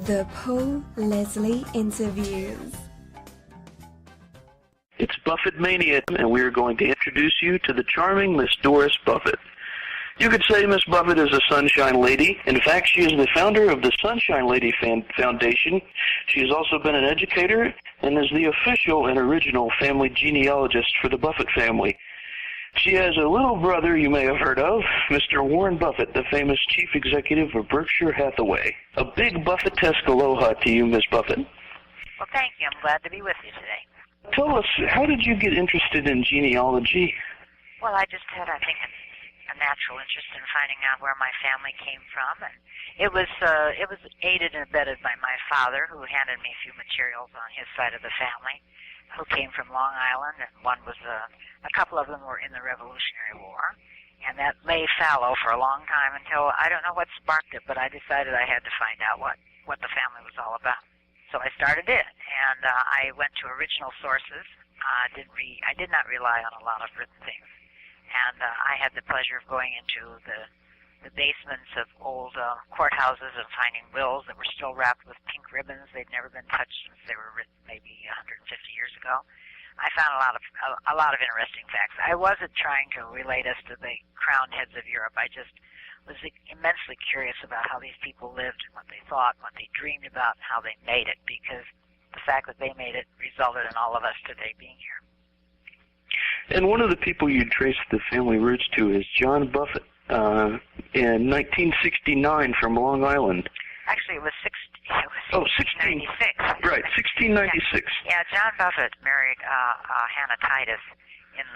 The Paul Leslie Interviews. It's Buffett Mania, and we are going to introduce you to the charming Miss Doris Buffett. You could say Miss Buffett is a Sunshine Lady. In fact, she is the founder of the Sunshine Lady Foundation. She has also been an educator and is the official and original family genealogist for the Buffett family. She has a little brother you may have heard of, Mr. Warren Buffett, the famous chief executive of Berkshire Hathaway. A big Buffett-esque aloha to you, Miss Buffett. Well, thank you. I'm glad to be with you today. Tell us, how did you get interested in genealogy? Well, I just had, I think, a natural interest in finding out where my family came from, and it was aided and abetted by my father, who handed me a few materials on his side of the family, who came from Long Island, and a couple of them were in the Revolutionary War, and that lay fallow for a long time until, I don't know what sparked it, but I decided I had to find out what the family was all about. So I started it, and I went to original sources. I did not rely on a lot of written things. And I had the pleasure of going into the basements of old courthouses and finding wills that were still wrapped with pink ribbons. They'd never been touched since they were written maybe 150 years ago. I found a lot of interesting facts. I wasn't trying to relate us to the crowned heads of Europe. I just was immensely curious about how these people lived, what they thought, what they dreamed about, and how they made it, because the fact that they made it resulted in all of us today being here. And one of the people you traced the family roots to is John Buffett in 1969 from Long Island. Actually, it was 1696. Right, 1696. Yeah, John Buffett married Hannah Titus in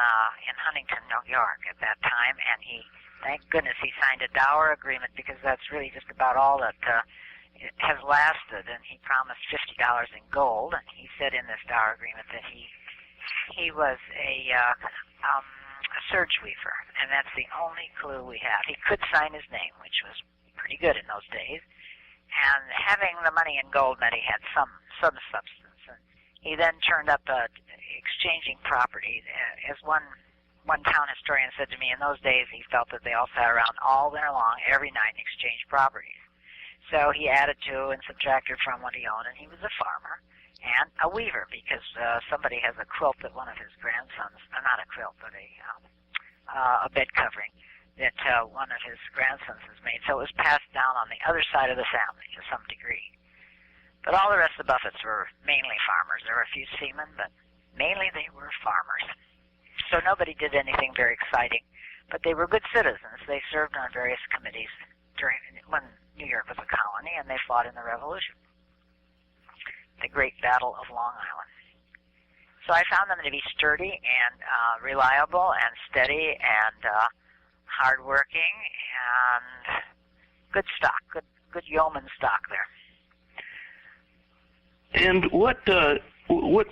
Huntington, New York at that time, and thank goodness he signed a dower agreement, because that's really just about all that has lasted, and he promised $50 in gold, and he said in this dower agreement that he was a serge weaver, and that's the only clue we have. He could sign his name, which was pretty good in those days, and having the money in gold meant he had some substance. And he then turned up exchanging property. As one town historian said to me, in those days he felt that they all sat around all winter long, every night, and exchanged properties. So he added to and subtracted from what he owned, and he was a farmer and a weaver, because somebody has a quilt that one of his grandsons, not a quilt, but a bed covering that one of his grandsons has made. So it was passed down on the other side of the family to some degree. But all the rest of the Buffetts were mainly farmers. There were a few seamen, but mainly they were farmers. So nobody did anything very exciting, but they were good citizens. They served on various committees when New York was a colony, and they fought in the Revolution, the Great Battle of Long Island. So I found them to be sturdy and reliable and steady and hardworking and good stock, good yeoman stock there. And what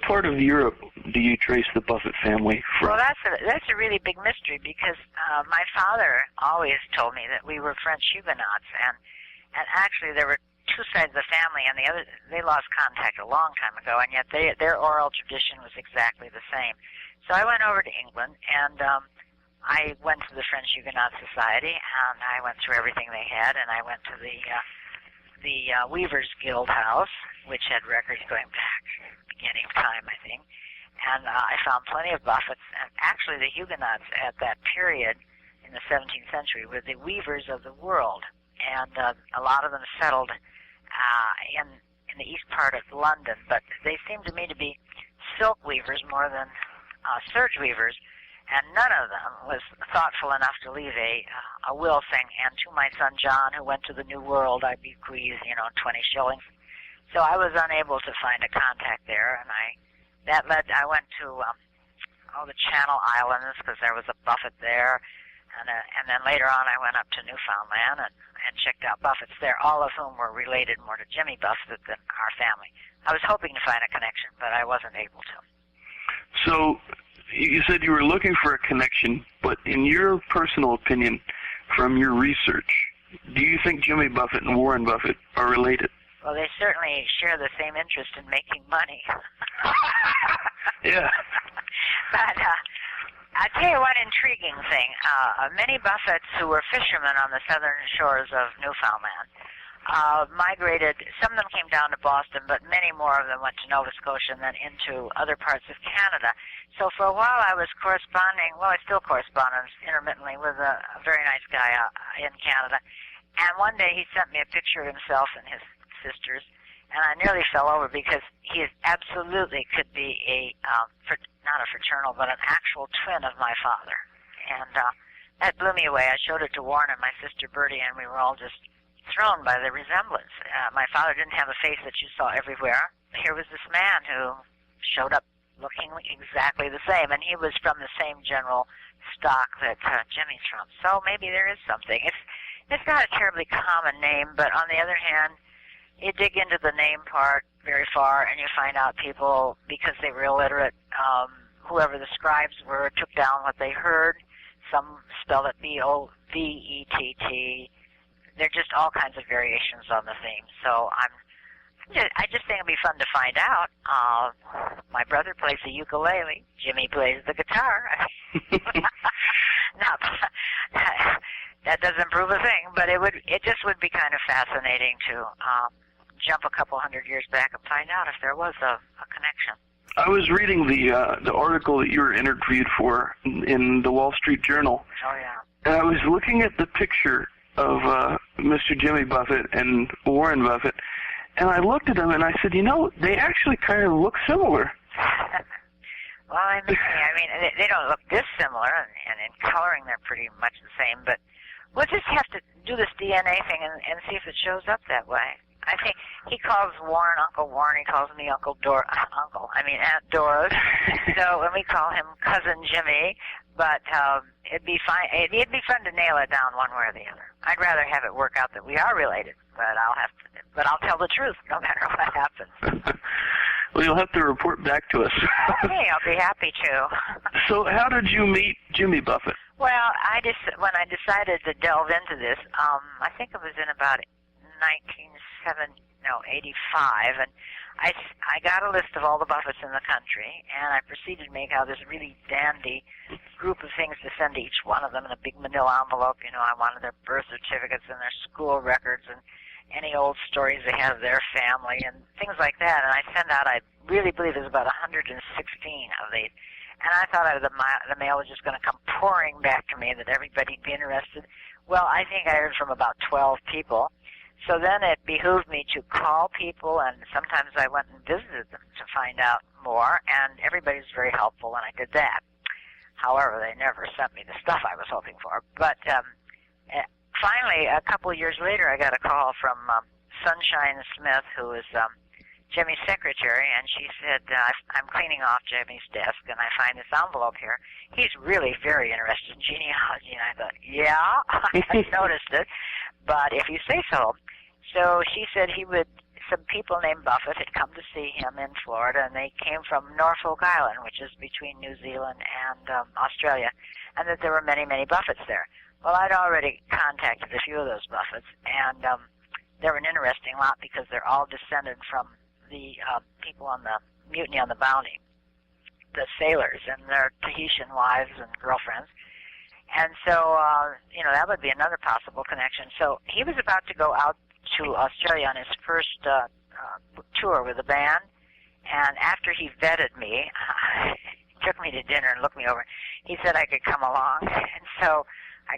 part of Europe do you trace the Buffett family from? Well, that's a really big mystery, because my father always told me that we were French Huguenots, and actually there were two sides of the family, and they lost contact a long time ago, and yet their oral tradition was exactly the same. So I went over to England, and I went to the French Huguenot Society, and I went through everything they had, and I went to the Weavers Guild House, which had records going back beginning of time, I think, and I found plenty of Buffetts. And actually the Huguenots at that period in the 17th century were the weavers of the world, and a lot of them settled in the east part of London, but they seemed to me to be silk weavers more than serge weavers, and none of them was thoughtful enough to leave a will saying, "And to my son John, who went to the New World, I bequeath, 20 shillings." So I was unable to find a contact there, and I went to the Channel Islands, because there was a Buffett there, and then later on I went up to Newfoundland and checked out Buffetts there, all of whom were related more to Jimmy Buffett than our family. I was hoping to find a connection, but I wasn't able to. So you said you were looking for a connection, but in your personal opinion, from your research, do you think Jimmy Buffett and Warren Buffett are related? Well, they certainly share the same interest in making money. Yeah. But I'll tell you one intriguing thing. Many Buffetts who were fishermen on the southern shores of Newfoundland migrated. Some of them came down to Boston, but many more of them went to Nova Scotia and then into other parts of Canada. So for a while I was corresponding, well, I still correspond intermittently with a very nice guy in Canada. And one day he sent me a picture of himself and his sisters, and I nearly fell over because he is absolutely could be not a fraternal, but an actual twin of my father. And that blew me away. I showed it to Warren and my sister Bertie, and we were all just thrown by the resemblance. My father didn't have a face that you saw everywhere. Here was this man who showed up looking exactly the same, and he was from the same general stock that Jimmy's from. So maybe there is something. It's not a terribly common name, but on the other hand, you dig into the name part very far, and you find out people, because they were illiterate, whoever the scribes were, took down what they heard. Some spelled it B-O-V-E-T-T. There are just all kinds of variations on the theme. So I just think it'd be fun to find out. My brother plays the ukulele. Jimmy plays the guitar. Now, that doesn't prove a thing, but it just would be kind of fascinating to jump a couple hundred years back and find out if there was a connection. I was reading the article that you were interviewed for in the Wall Street Journal. Oh, yeah. And I was looking at the picture of Mr. Jimmy Buffett and Warren Buffett, and I looked at them and I said, they actually kind of look similar. Well, I mean, they don't look dissimilar, and in coloring they're pretty much the same, but we'll just have to do this DNA thing and see if it shows up that way. I think he calls Warren Uncle Warren. He calls me Aunt Doris. So when we call him Cousin Jimmy, but it'd be fine. It'd be fun to nail it down one way or the other. I'd rather have it work out that we are related, but I'll tell the truth no matter what happens. Well, you'll have to report back to us. Okay, I'll be happy to. So how did you meet Jimmy Buffett? Well, when I decided to delve into this, I think it was in about 85, and I got a list of all the Buffetts in the country, and I proceeded to make out this really dandy group of things to send to each one of them in a big manila envelope. I wanted their birth certificates and their school records and any old stories they had of their family and things like that. And I sent out, I really believe there's about 116 of these. And I thought the mail was just going to come pouring back to me, that everybody'd be interested. Well, I think I heard from about 12 people. So then it behooved me to call people, and sometimes I went and visited them to find out more, and everybody was very helpful, and I did that. However, they never sent me the stuff I was hoping for. But finally, a couple of years later, I got a call from Sunshine Smith, who is Jimmy's secretary, and she said, I'm cleaning off Jimmy's desk, and I find this envelope here. He's really very interested in genealogy. And I thought, yeah, I noticed it, but if you say so. So she said some people named Buffett had come to see him in Florida, and they came from Norfolk Island, which is between New Zealand and Australia, and that there were many, many Buffetts there. Well, I'd already contacted a few of those Buffetts, and they're an interesting lot because they're all descended from the people on the Mutiny on the Bounty, the sailors and their Tahitian wives and girlfriends. And so, that would be another possible connection. So he was about to go out to Australia on his first tour with the band, and after he vetted me, took me to dinner and looked me over, he said I could come along. And so I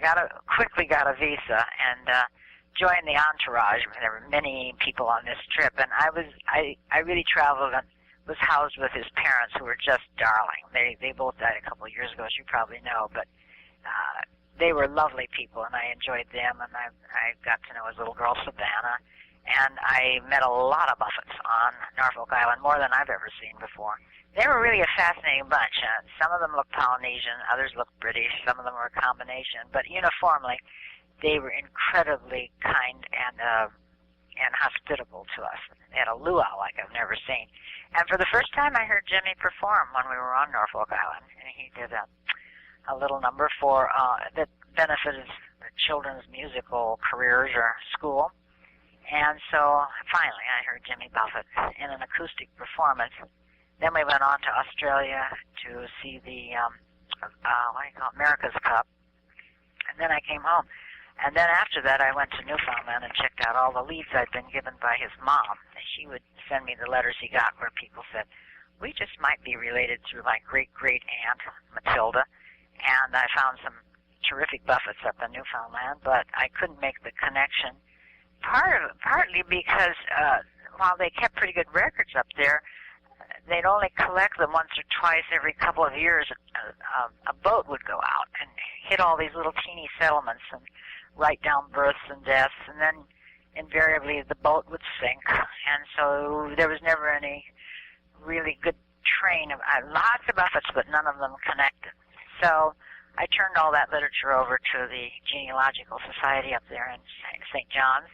quickly got a visa and joined the entourage. There were many people on this trip, and I really traveled and was housed with his parents, who were just darling. They both died a couple of years ago, as you probably know, but they were lovely people, and I enjoyed them, and I got to know his little girl, Savannah, and I met a lot of Buffetts on Norfolk Island, more than I've ever seen before. They were really a fascinating bunch. Some of them looked Polynesian, others looked British, some of them were a combination, but uniformly, they were incredibly kind and hospitable to us. They had a luau like I've never seen. And for the first time, I heard Jimmy perform when we were on Norfolk Island, and he did a little number for that benefited the children's musical careers or school. And so finally, I heard Jimmy Buffett in an acoustic performance. Then we went on to Australia to see the America's Cup, and then I came home. And then after that, I went to Newfoundland and checked out all the leads I'd been given by his mom. She would send me the letters he got where people said, we just might be related through my great-great-aunt, Matilda. And I found some terrific Buffetts up in Newfoundland, but I couldn't make the connection, partly because while they kept pretty good records up there, they'd only collect them once or twice every couple of years. A boat would go out and hit all these little teeny settlements and write down births and deaths, and then invariably the boat would sink, and so there was never any really good train of lots of Buffetts, but none of them connected. So I turned all that literature over to the Genealogical Society up there in St. John's,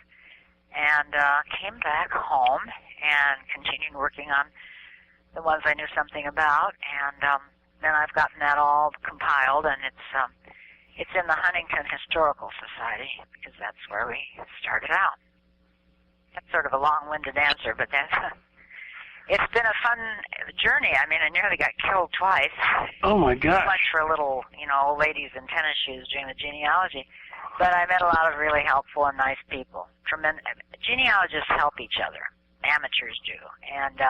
and came back home and continued working on the ones I knew something about, and then I've gotten that all compiled, and it's in the Huntington Historical Society, because that's where we started out. That's sort of a long-winded answer, but it's been a fun journey. I mean, I nearly got killed twice. Oh, my gosh. Too much for little, old ladies in tennis shoes doing the genealogy. But I met a lot of really helpful and nice people. Genealogists help each other. Amateurs do. And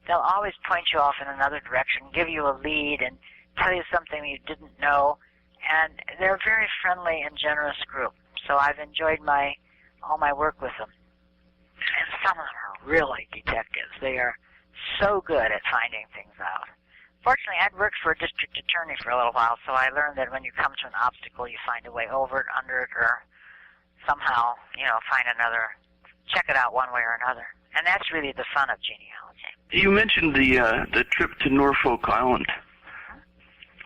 they'll always point you off in another direction, give you a lead, and tell you something you didn't know. And they're a very friendly and generous group. So I've enjoyed all my work with them. And some of them are really detectives. They are so good at finding things out. Fortunately, I'd worked for a district attorney for a little while, so I learned that when you come to an obstacle, you find a way over it, under it, or somehow, check it out one way or another. And that's really the fun of genealogy. You mentioned the trip to Norfolk Island.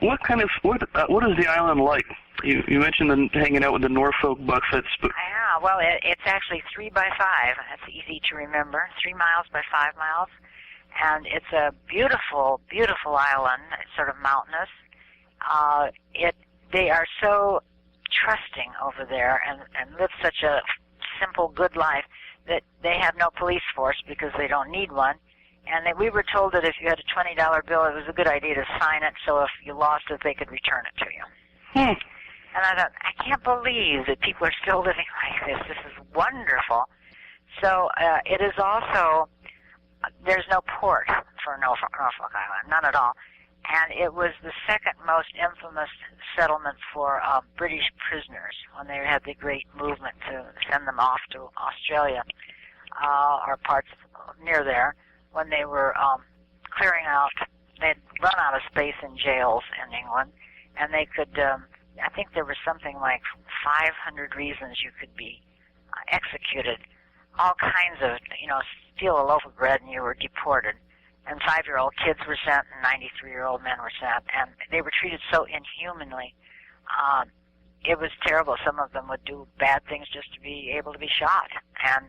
What is the island like? You mentioned hanging out with the Norfolk Buffetts, but yeah, well, it's actually 3 by 5. That's easy to remember. 3 miles by 5 miles, and it's a beautiful, beautiful island. It's sort of mountainous. They are so trusting over there and live such a simple, good life that they have no police force because they don't need one. And we were told that if you had a $20 bill, it was a good idea to sign it, so if you lost it, they could return it to you. And I thought, I can't believe that people are still living like this. This is wonderful. So it is also, there's no port for Norfolk Island, none at all. And it was the second most infamous settlement for British prisoners when they had the great movement to send them off to Australia or parts near there. When they were clearing out, they'd run out of space in jails in England, and they could, I think there was something like 500 reasons you could be executed. All kinds of, steal a loaf of bread and you were deported. And 5-year-old kids were sent, and 93-year-old men were sent, and they were treated so inhumanly. It was terrible. Some of them would do bad things just to be able to be shot. And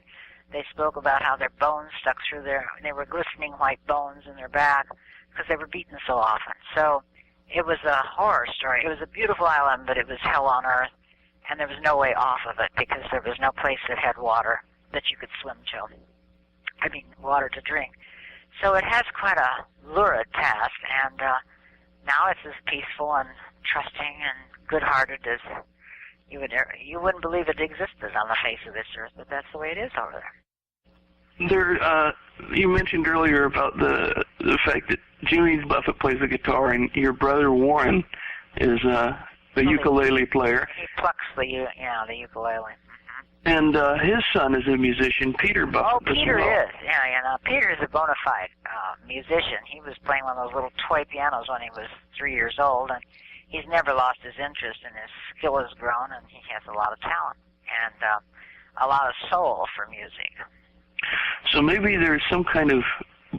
they spoke about how their bones stuck through they were glistening white bones in their back because they were beaten so often. So it was a horror story. It was a beautiful island, but it was hell on earth, and there was no way off of it because there was no place that had water that you could swim to. I mean, water to drink. So it has quite a lurid past, and now it's as peaceful and trusting and good-hearted as you wouldn't believe it existed on the face of this earth, but that's the way it is over there. You mentioned earlier about the fact that Jimmy Buffett plays the guitar, and your brother Warren is a ukulele player. He plucks the ukulele. And his son is a musician, Peter Buffett. Oh, Peter is. Yeah. Peter is a bona fide musician. He was playing one of those little toy pianos when he was 3 years old, and he's never lost his interest, and his skill has grown, and he has a lot of talent and a lot of soul for music. So maybe there's some kind of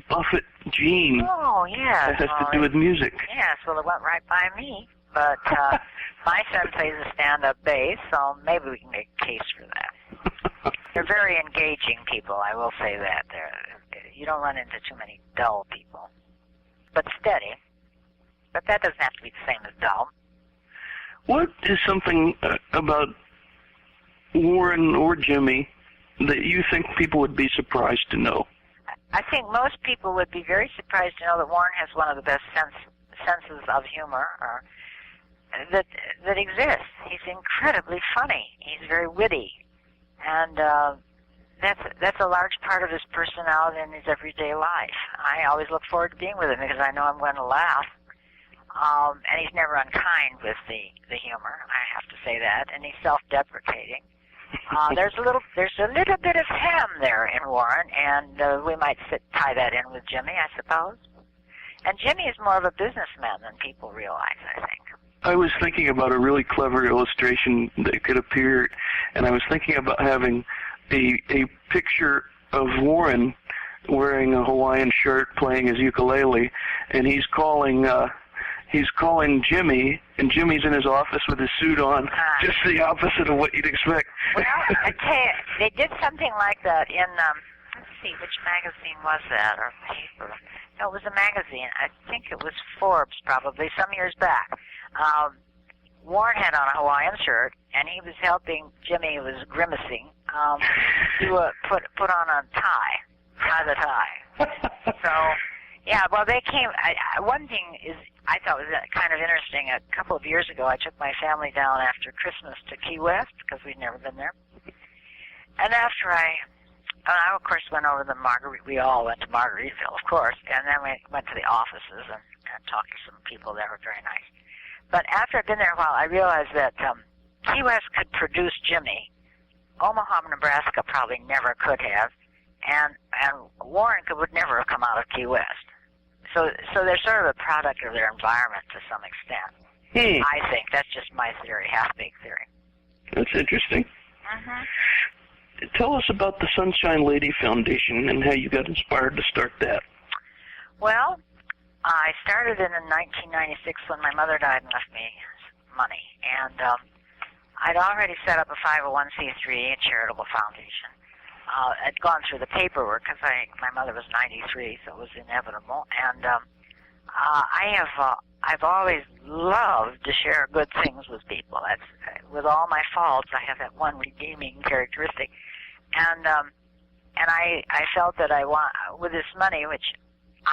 Buffett gene that has to do with music. Yes, well, it went right by me. But my son plays a stand-up bass, so maybe we can make a case for that. They're very engaging people, I will say that. You don't run into too many dull people. But steady. But that doesn't have to be the same as dull. What is something about Warren or Jimmy that you think people would be surprised to know? I think most people would be very surprised to know that Warren has one of the best senses of humor. that exists. He's incredibly funny. He's very witty, and that's a large part of his personality in his everyday life. I always look forward to being with him because I know I'm going to laugh. And he's never unkind with the humor. I have to say that, and he's self-deprecating. There's a little bit of him there in Warren, and we might tie that in with Jimmy, I suppose. And Jimmy is more of a businessman than people realize, I think. I was thinking about a really clever illustration that could appear, and I was thinking about having a picture of Warren wearing a Hawaiian shirt, playing his ukulele, and he's calling Jimmy, and Jimmy's in his office with his suit on, just the opposite of what you'd expect. Well, I tell you, they did something like that in, let's see, which magazine was that, or paper? No, it was a magazine. I think it was Forbes, probably, some years back. Warren had on a Hawaiian shirt, and he was helping Jimmy, who was grimacing, put on a tie the tie. So, yeah, well, they came. One thing is I thought was kind of interesting. A couple of years ago, I took my family down after Christmas to Key West because we'd never been there. And after I of course went over to we all went to Margaritaville, of course, and then we went to the offices and talked to some people there who were very nice. But after I'd been there a while, I realized that Key West could produce Jimmy. Omaha, Nebraska probably never could have, and Warren would never have come out of Key West. So they're sort of a product of their environment to some extent. I think that's just my theory, half-baked theory. That's interesting. Mm-hmm. Tell us about the Sunshine Lady Foundation and how you got inspired to start that. Well, I started it in 1996 when my mother died and left me money, and I'd already set up a 501c3, a charitable foundation. I'd gone through the paperwork because my mother was 93, so it was inevitable. And I've always loved to share good things with people. That's with all my faults, I have that one redeeming characteristic. And I felt that with this money, which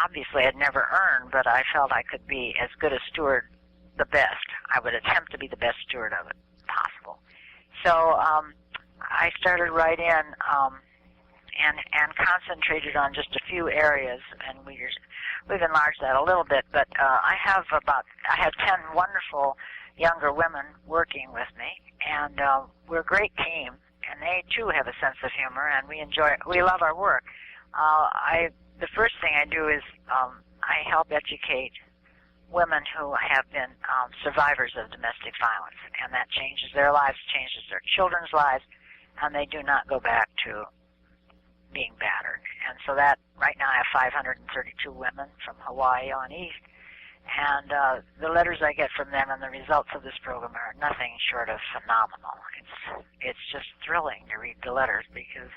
obviously I'd never earned, but I felt I could be as good a steward, the best. I would attempt to be the best steward of it possible. So I started right in and concentrated on just a few areas, and we've enlarged that a little bit. But I have 10 wonderful younger women working with me, and we're a great team. And they too have a sense of humor, and we love our work. The first thing I do is I help educate women who have been survivors of domestic violence, and that changes their lives, changes their children's lives, and they do not go back to being battered. And so that, right now I have 532 women from Hawaii on east, and the letters I get from them and the results of this program are nothing short of phenomenal. It's just thrilling to read the letters because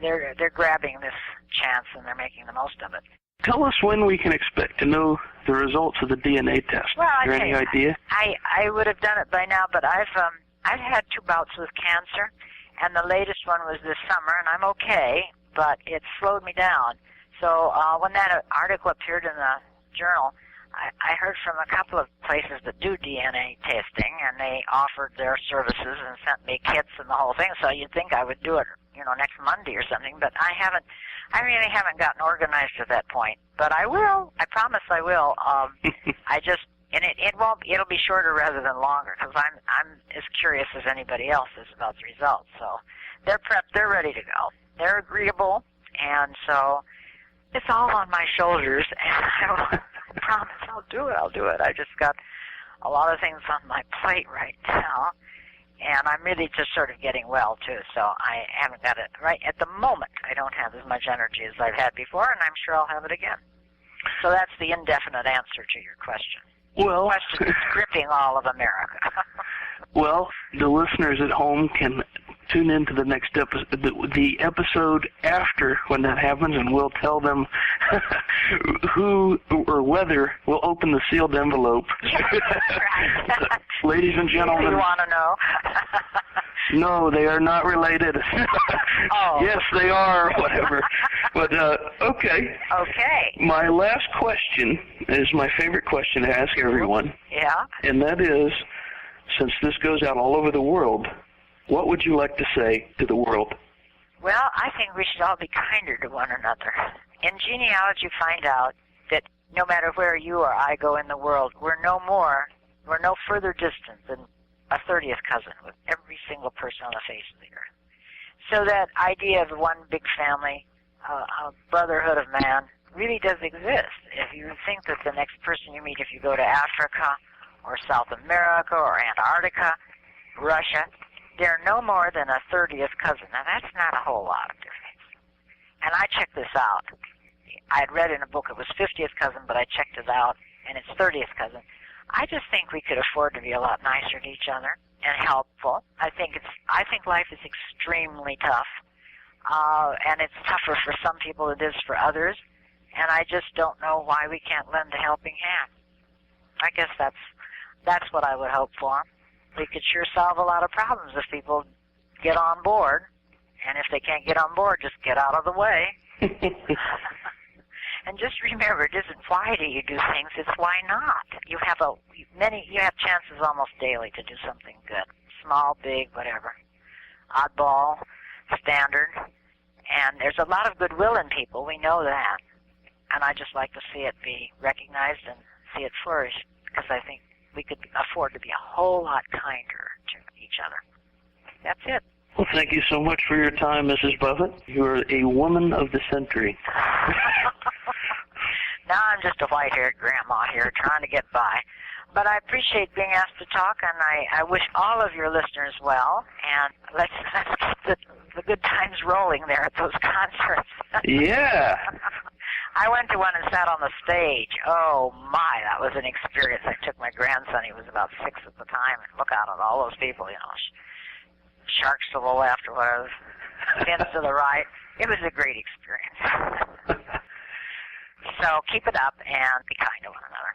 they're grabbing this chance and they're making the most of it. Tell us when we can expect to know the results of the DNA test. Well, Is there any idea? I would have done it by now, but I've had 2 bouts with cancer, and the latest one was this summer, and I'm okay, but it slowed me down. So when that article appeared in the journal, I heard from a couple of places that do DNA testing, and they offered their services and sent me kits and the whole thing. So you'd think I would do it, next Monday or something. But I really haven't gotten organized at that point. But I will. I promise I will. It'll be shorter rather than longer because I'm as curious as anybody else is about the results. So they're prepped. They're ready to go. They're agreeable, and so it's all on my shoulders. And I promise I'll do it. I just got a lot of things on my plate right now, and I'm really just sort of getting well too. So I haven't got it right at the moment. I don't have as much energy as I've had before, and I'm sure I'll have it again. So that's the indefinite answer to your question. Well, the question is gripping all of America. Well, the listeners at home can tune into the next episode, the episode after when that happens, and we'll tell them who or whether we'll open the sealed envelope. Yeah, right. Ladies and gentlemen. You want to know? No, they are not related. Oh. Yes, they are, whatever. But, okay. Okay. My last question is my favorite question to ask everyone. Yeah? And that is, since this goes out all over the world, what would you like to say to the world? Well, I think we should all be kinder to one another. In genealogy, you find out that no matter where you or I go in the world, we're no further distant than a 30th cousin with every single person on the face of the earth. So that idea of one big family, a brotherhood of man, really does exist. If you think that the next person you meet, if you go to Africa or South America or Antarctica, Russia, they're no more than a 30th cousin. Now, that's not a whole lot of difference. And I checked this out. I had read in a book it was 50th cousin, but I checked it out, and it's 30th cousin. I just think we could afford to be a lot nicer to each other and helpful. I think life is extremely tough, and it's tougher for some people than it is for others. And I just don't know why we can't lend a helping hand. I guess that's what I would hope for. We could sure solve a lot of problems if people get on board. And if they can't get on board, just get out of the way. And just remember, it isn't why do you do things, it's why not. You have chances almost daily to do something good. Small, big, whatever. Oddball, standard. And there's a lot of goodwill in people, we know that. And I just like to see it be recognized and see it flourish, because I think we could afford to be a whole lot kinder to each other. That's it. Well, thank you so much for your time, Mrs. Buffett. You are a woman of the century. Now I'm just a white-haired grandma here trying to get by. But I appreciate being asked to talk, and I wish all of your listeners well, and let's keep the good times rolling there at those concerts. Yeah. I went to one and sat on the stage. Oh, my, that was an experience. I took my grandson. He was about 6 at the time, and look out at all those people, sharks to the left or whatever, fins to the right. It was a great experience. So keep it up and be kind to one another.